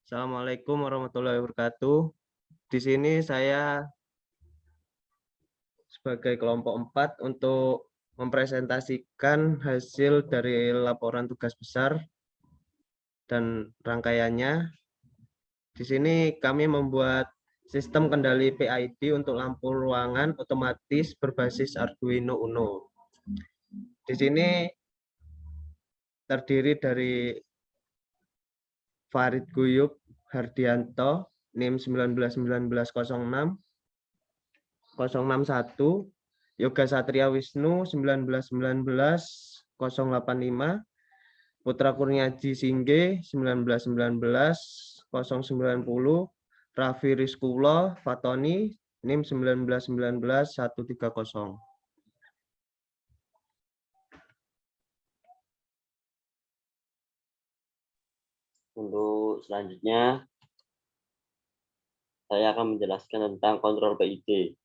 Assalamualaikum warahmatullahi wabarakatuh. Di sini saya sebagai kelompok 4 untuk mempresentasikan hasil dari laporan tugas besar dan rangkaiannya. Di sini kami membuat sistem kendali PID untuk lampu ruangan otomatis berbasis Arduino Uno. Di sini terdiri dari Farid Guyub Hardianto, NIM 191906, 061, Yoga Satria Wisnu 1919-085, Putra Kurniaji Singge 1919-090, Raffi Rizkulo Fatoni NIM 1919-130. Untuk selanjutnya, saya akan menjelaskan tentang kontrol PID.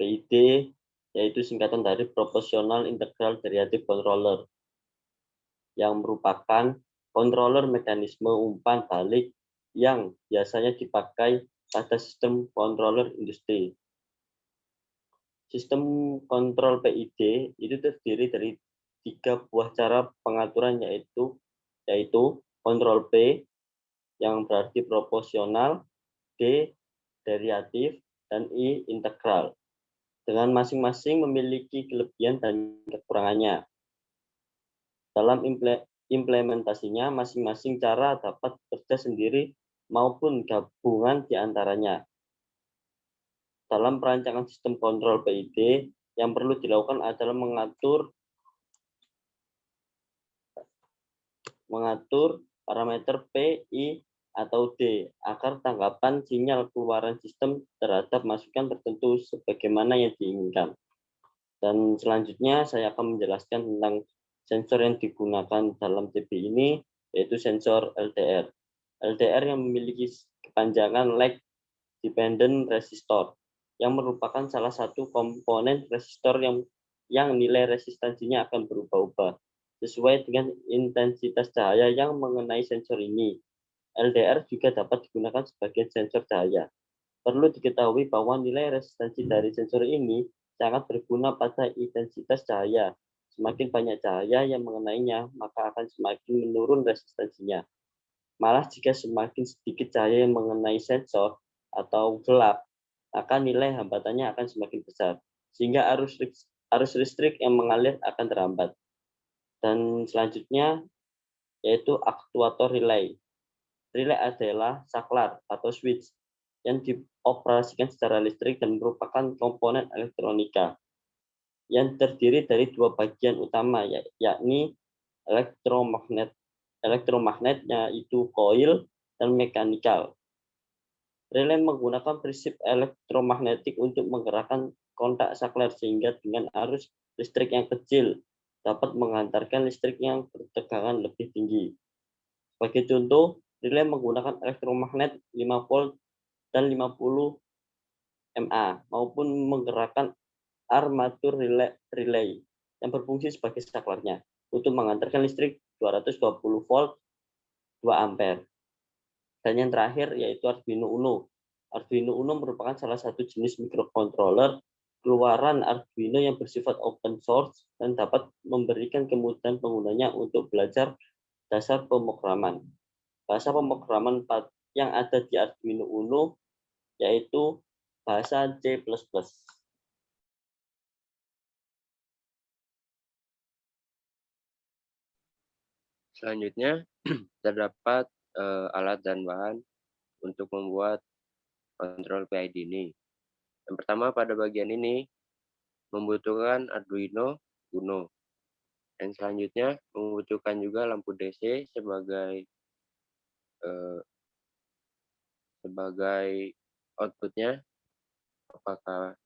PID yaitu singkatan dari Proportional Integral Derivative Controller, yang merupakan controller mekanisme umpan balik yang biasanya dipakai pada sistem controller industri. Sistem kontrol PID itu terdiri dari 3 buah cara pengaturan, yaitu kontrol P yang berarti proporsional, D derivatif, dan I integral, dengan masing-masing memiliki kelebihan dan kekurangannya. Dalam implementasinya, masing-masing cara dapat bekerja sendiri maupun gabungan di antaranya. Dalam perancangan sistem kontrol PID, yang perlu dilakukan adalah mengatur parameter P, I, atau D agar tanggapan sinyal keluaran sistem terhadap masukan tertentu sebagaimana yang diinginkan. Dan selanjutnya saya akan menjelaskan tentang sensor yang digunakan dalam TB ini, yaitu sensor LDR. LDR yang memiliki kepanjangan lag dependent resistor, yang merupakan salah satu komponen resistor yang nilai resistansinya akan berubah-ubah sesuai dengan intensitas cahaya yang mengenai sensor ini. LDR juga dapat digunakan sebagai sensor cahaya. Perlu diketahui bahwa nilai resistansi dari sensor ini sangat berguna pada intensitas cahaya. Semakin banyak cahaya yang mengenainya, maka akan semakin menurun resistansinya. Malah jika semakin sedikit cahaya yang mengenai sensor atau gelap, maka nilai hambatannya akan semakin besar, sehingga arus listrik yang mengalir akan terhambat. Dan selanjutnya yaitu aktuator relay. Relay adalah saklar atau switch yang dioperasikan secara listrik dan merupakan komponen elektronika yang terdiri dari 2 bagian utama, yakni elektromagnet yaitu coil dan mekanikal. Relay menggunakan prinsip elektromagnetik untuk menggerakkan kontak saklar sehingga dengan arus listrik yang kecil dapat mengantarkan listrik yang bertegangan lebih tinggi. Sebagai contoh, relay menggunakan elektromagnet 5 volt dan 50 mA maupun menggerakkan armatur relay yang berfungsi sebagai saklarnya untuk mengantarkan listrik 220 volt 2 ampere. Dan yang terakhir yaitu Arduino Uno. Arduino Uno merupakan salah satu jenis microcontroller keluaran Arduino yang bersifat open source dan dapat memberikan kemudahan penggunanya untuk belajar dasar pemrograman. Bahasa pemrograman yang ada di Arduino Uno yaitu bahasa C++. Selanjutnya, terdapat alat dan bahan untuk membuat kontrol PID ini. Yang pertama, pada bagian ini membutuhkan Arduino Uno. Dan selanjutnya membutuhkan juga lampu DC sebagai outputnya, apakah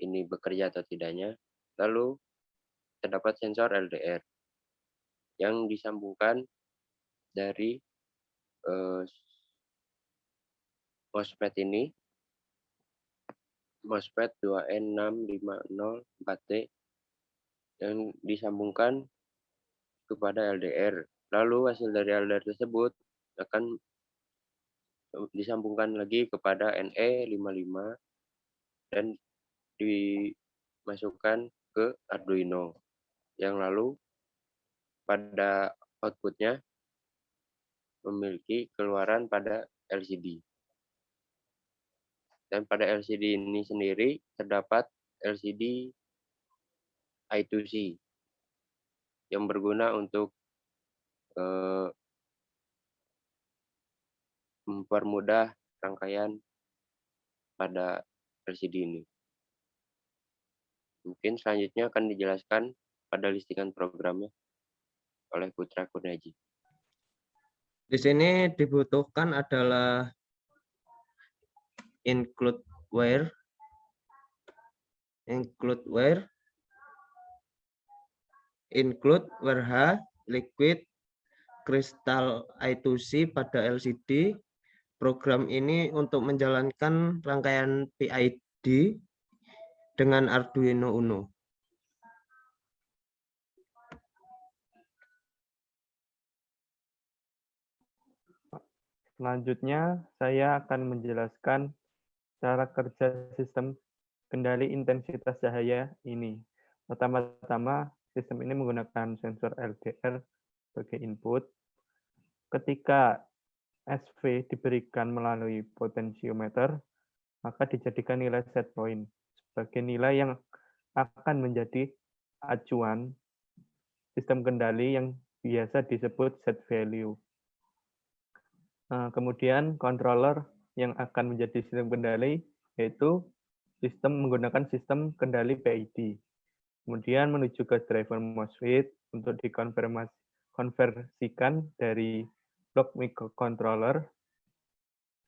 ini bekerja atau tidaknya. Lalu terdapat sensor LDR yang disambungkan dari MOSFET ini, MOSFET 2N6504T yang disambungkan kepada LDR. Lalu hasil dari LDR tersebut akan disambungkan lagi kepada NE55 dan dimasukkan ke Arduino. Yang lalu pada outputnya memiliki keluaran pada LCD. Dan pada LCD ini sendiri terdapat LCD I2C yang berguna untuk mempermudah rangkaian pada LCD ini. Mungkin selanjutnya akan dijelaskan pada listikan programnya oleh Putra Kurniaji. Di sini dibutuhkan adalah include where, include H, liquid, kristal I2C pada LCD. Program ini untuk menjalankan rangkaian PID dengan Arduino Uno. Selanjutnya, saya akan menjelaskan cara kerja sistem kendali intensitas cahaya ini. Pertama-tama, sistem ini menggunakan sensor LDR sebagai input. Ketika SV diberikan melalui potensiometer, maka dijadikan nilai set point sebagai nilai yang akan menjadi acuan sistem kendali yang biasa disebut set value. Kemudian controller yang akan menjadi sistem kendali yaitu menggunakan sistem kendali PID. Kemudian menuju ke driver MOSFET untuk dikonversikan dari blok microcontroller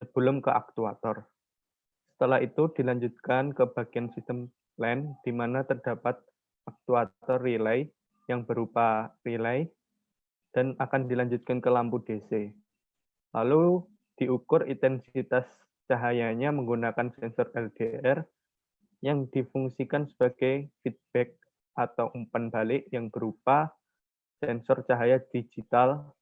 sebelum ke aktuator. Setelah itu dilanjutkan ke bagian sistem LAN di mana terdapat aktuator relay yang berupa relay dan akan dilanjutkan ke lampu DC. Lalu diukur intensitas cahayanya menggunakan sensor LDR yang difungsikan sebagai feedback atau umpan balik yang berupa sensor cahaya digital.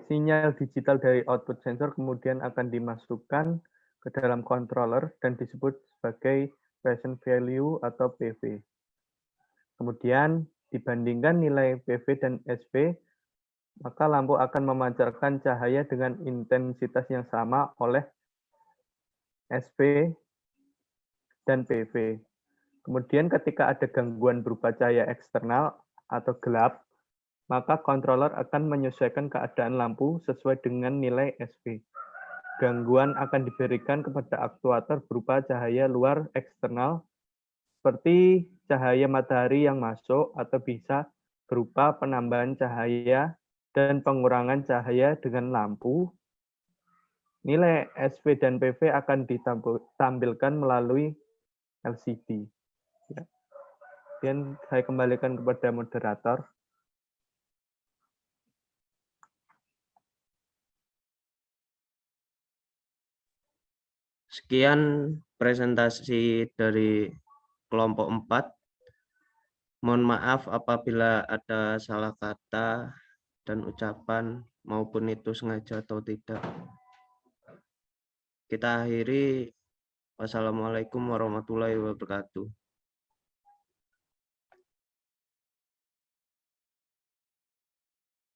Sinyal digital dari output sensor kemudian akan dimasukkan ke dalam controller dan disebut sebagai present value atau PV. Kemudian dibandingkan nilai PV dan SV, maka lampu akan memancarkan cahaya dengan intensitas yang sama oleh SV dan PV. Kemudian ketika ada gangguan berupa cahaya eksternal atau gelap, maka controller akan menyesuaikan keadaan lampu sesuai dengan nilai SV. Gangguan akan diberikan kepada aktuator berupa cahaya luar eksternal, seperti cahaya matahari yang masuk atau bisa berupa penambahan cahaya dan pengurangan cahaya dengan lampu. Nilai SV dan PV akan ditampilkan melalui LCD. Kemudian saya kembalikan kepada moderator. Sekian presentasi dari kelompok 4. Mohon maaf apabila ada salah kata dan ucapan maupun itu sengaja atau tidak. Kita akhiri. Wassalamualaikum warahmatullahi wabarakatuh.